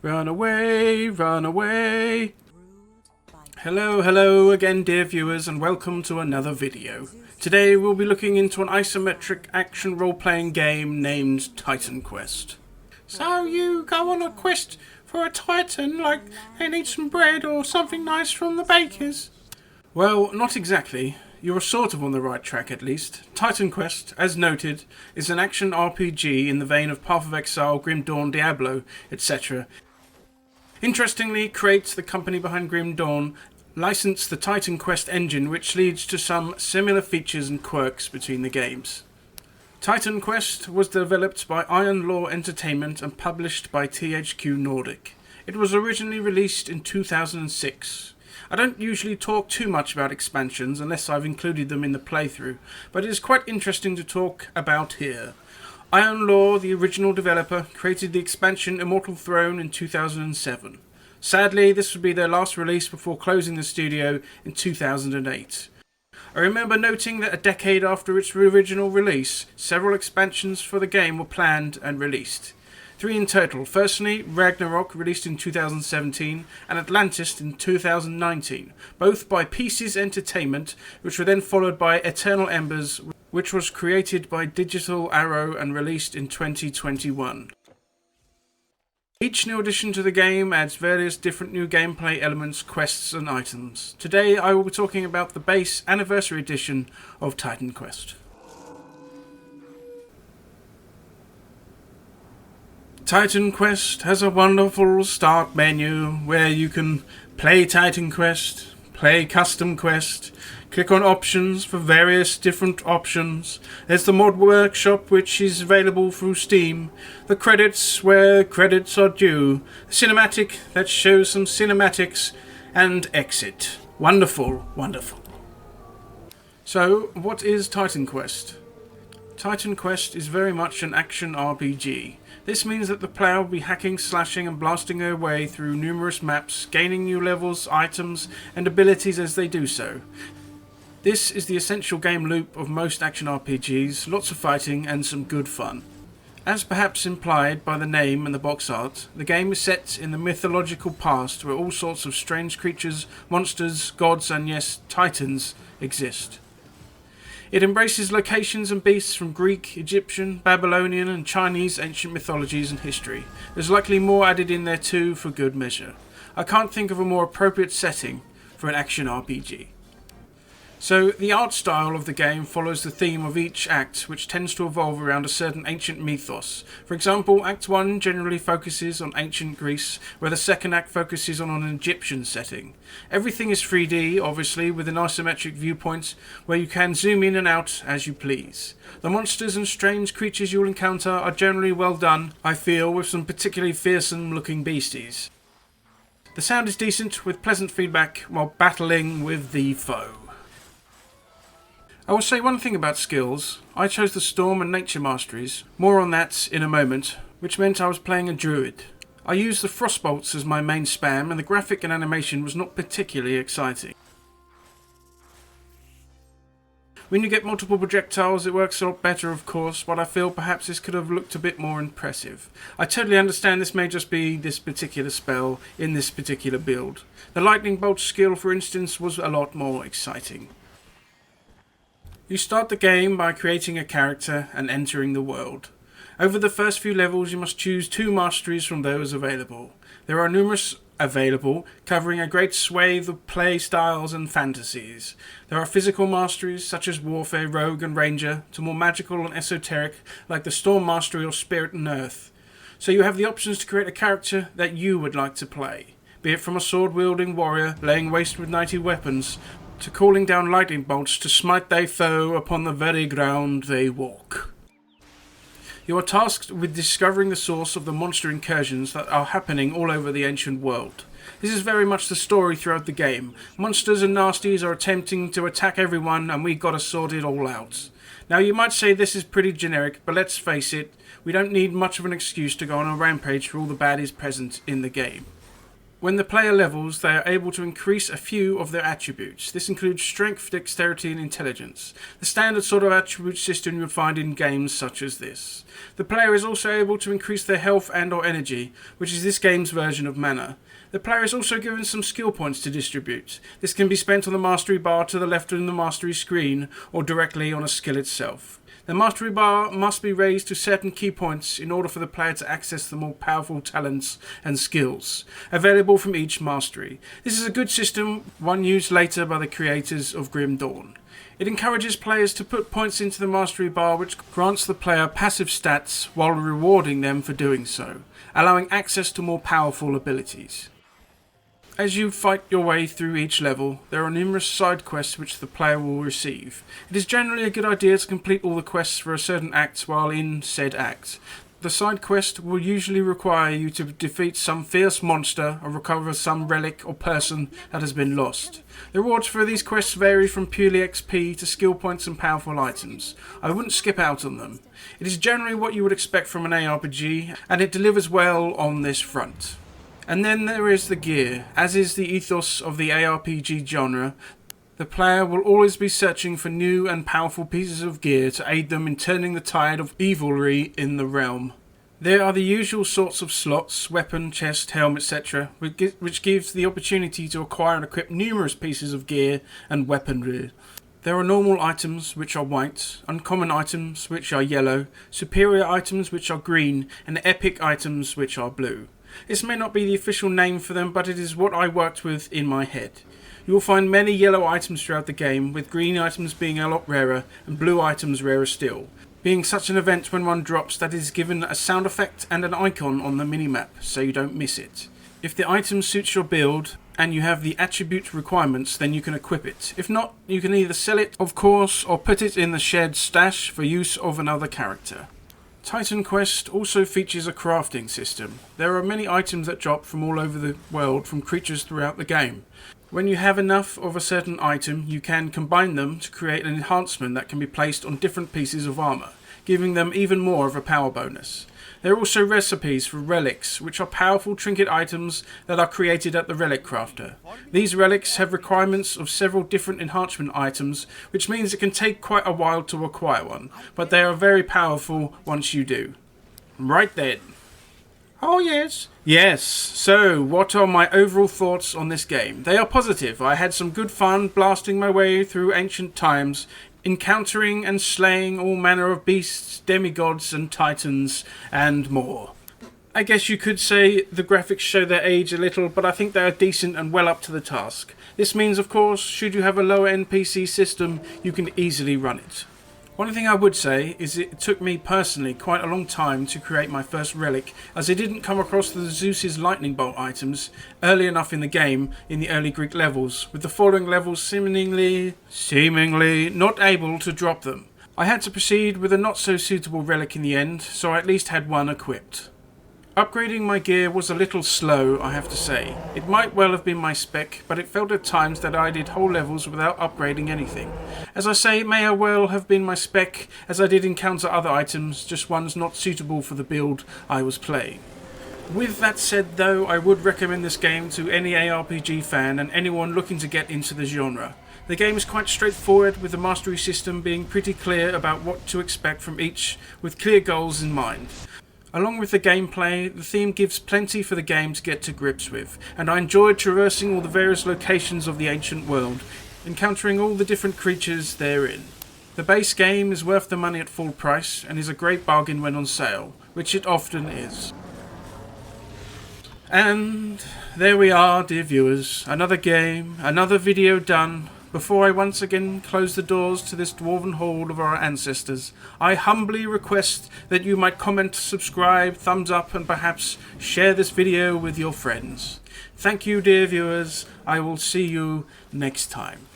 Run away, run away. Hello again, dear viewers, and welcome to another video. Today we'll be looking into an isometric action role-playing game named Titan Quest. So you go on a quest for a titan, like they need some bread or something nice from the bakers? Well, not exactly. You're sort of on the right track at least. Titan Quest, as noted, is an action RPG in the vein of Path of Exile, Grim Dawn, Diablo, etc. Interestingly, Create, the company behind Grim Dawn, licensed the Titan Quest engine, which leads to some similar features and quirks between the games. Titan Quest was developed by Iron Law Entertainment and published by THQ Nordic. It was originally released in 2006. I don't usually talk too much about expansions unless I've included them in the playthrough, but it is quite interesting to talk about here. Iron Law, the original developer, created the expansion Immortal Throne in 2007. Sadly, this would be their last release before closing the studio in 2008. I remember noting that a decade after its original release, several expansions for the game were planned and released. 3 in total. Firstly, Ragnarok, released in 2017, and Atlantis in 2019, both by Pieces Entertainment, which were then followed by Eternal Embers, which was created by Digital Arrow and released in 2021. Each new addition to the game adds various different new gameplay elements, quests and items. Today I will be talking about the base Anniversary Edition of Titan Quest. Titan Quest has a wonderful start menu where you can play Titan Quest, play Custom Quest, click on options for various different options. There's the mod workshop, which is available through Steam, the credits where credits are due, the cinematic that shows some cinematics, and exit. Wonderful, wonderful. So, what is Titan Quest? Titan Quest is very much an action RPG. This means that the player will be hacking, slashing and blasting their way through numerous maps, gaining new levels, items and abilities as they do so. This is the essential game loop of most action RPGs, lots of fighting and some good fun. As perhaps implied by the name and the box art, the game is set in the mythological past where all sorts of strange creatures, monsters, gods and yes, titans exist. It embraces locations and beasts from Greek, Egyptian, Babylonian and Chinese ancient mythologies and history. There's likely more added in there too for good measure. I can't think of a more appropriate setting for an action RPG. So the art style of the game follows the theme of each act, which tends to evolve around a certain ancient mythos. For example, Act 1 generally focuses on ancient Greece, where the second act focuses on an Egyptian setting. Everything is 3D, obviously, with an isometric viewpoint where you can zoom in and out as you please. The monsters and strange creatures you'll encounter are generally well done, I feel, with some particularly fearsome looking beasties. The sound is decent, with pleasant feedback while battling with the foe. I will say one thing about skills. I chose the Storm and Nature Masteries, more on that in a moment, which meant I was playing a druid. I used the Frostbolts as my main spam and the graphic and animation was not particularly exciting. When you get multiple projectiles it works a lot better of course, but I feel perhaps this could have looked a bit more impressive. I totally understand this may just be this particular spell in this particular build. The Lightning Bolt skill for instance was a lot more exciting. You start the game by creating a character and entering the world. Over the first few levels you must choose 2 masteries from those available. There are numerous available, covering a great swathe of play styles and fantasies. There are physical masteries such as Warfare, Rogue and Ranger, to more magical and esoteric like the Storm Mastery or Spirit and Earth. So you have the options to create a character that you would like to play, be it from a sword-wielding warrior laying waste with mighty weapons, to calling down lightning bolts to smite thy foe upon the very ground they walk. You are tasked with discovering the source of the monster incursions that are happening all over the ancient world. This is very much the story throughout the game. Monsters and nasties are attempting to attack everyone and we gotta sort it all out. Now you might say this is pretty generic, but let's face it, we don't need much of an excuse to go on a rampage for all the baddies present in the game. When the player levels, they are able to increase a few of their attributes. This includes strength, dexterity, and intelligence, the standard sort of attribute system you would find in games such as this. The player is also able to increase their health and or energy, which is this game's version of mana. The player is also given some skill points to distribute. This can be spent on the mastery bar to the left of the mastery screen, or directly on a skill itself. The mastery bar must be raised to certain key points in order for the player to access the more powerful talents and skills available from each mastery. This is a good system, one used later by the creators of Grim Dawn. It encourages players to put points into the mastery bar, which grants the player passive stats while rewarding them for doing so, allowing access to more powerful abilities. As you fight your way through each level, there are numerous side quests which the player will receive. It is generally a good idea to complete all the quests for a certain act while in said act. The side quest will usually require you to defeat some fierce monster or recover some relic or person that has been lost. The rewards for these quests vary from purely XP to skill points and powerful items. I wouldn't skip out on them. It is generally what you would expect from an ARPG, and it delivers well on this front. And then there is the gear. As is the ethos of the ARPG genre, the player will always be searching for new and powerful pieces of gear to aid them in turning the tide of evilry in the realm. There are the usual sorts of slots, weapon, chest, helm, etc., which gives the opportunity to acquire and equip numerous pieces of gear and weaponry. There are normal items which are white, uncommon items which are yellow, superior items which are green, and epic items which are blue. This may not be the official name for them, but it is what I worked with in my head. You will find many yellow items throughout the game, with green items being a lot rarer and blue items rarer still, being such an event when one drops that is given a sound effect and an icon on the minimap, so you don't miss it. If the item suits your build and you have the attribute requirements, then you can equip it. If not, you can either sell it, of course, or put it in the shared stash for use of another character. Titan Quest also features a crafting system. There are many items that drop from all over the world from creatures throughout the game. When you have enough of a certain item, you can combine them to create an enhancement that can be placed on different pieces of armor, giving them even more of a power bonus. There are also recipes for relics, which are powerful trinket items that are created at the Relic Crafter. These relics have requirements of several different enhancement items, which means it can take quite a while to acquire one, but they are very powerful once you do. Right then. Oh yes. Yes, so what are my overall thoughts on this game? They are positive. I had some good fun blasting my way through ancient times, encountering and slaying all manner of beasts, demigods and titans, and more. I guess you could say the graphics show their age a little, but I think they are decent and well up to the task. This means, of course, should you have a lower end PC system, you can easily run it. One thing I would say is it took me personally quite a long time to create my first relic, as I didn't come across the Zeus's lightning bolt items early enough in the game in the early Greek levels, with the following levels seemingly not able to drop them. I had to proceed with a not so suitable relic in the end, so I at least had one equipped. Upgrading my gear was a little slow, I have to say. It might well have been my spec, but it felt at times that I did whole levels without upgrading anything. As I say, it may well have been my spec, as I did encounter other items, just ones not suitable for the build I was playing. With that said though, I would recommend this game to any ARPG fan and anyone looking to get into the genre. The game is quite straightforward, with the mastery system being pretty clear about what to expect from each, with clear goals in mind. Along with the gameplay, the theme gives plenty for the game to get to grips with, and I enjoyed traversing all the various locations of the ancient world, encountering all the different creatures therein. The base game is worth the money at full price, and is a great bargain when on sale, which it often is. And there we are, dear viewers, another game, another video done. Before I once again close the doors to this dwarven hall of our ancestors, I humbly request that you might comment, subscribe, thumbs up, and perhaps share this video with your friends. Thank you, dear viewers. I will see you next time.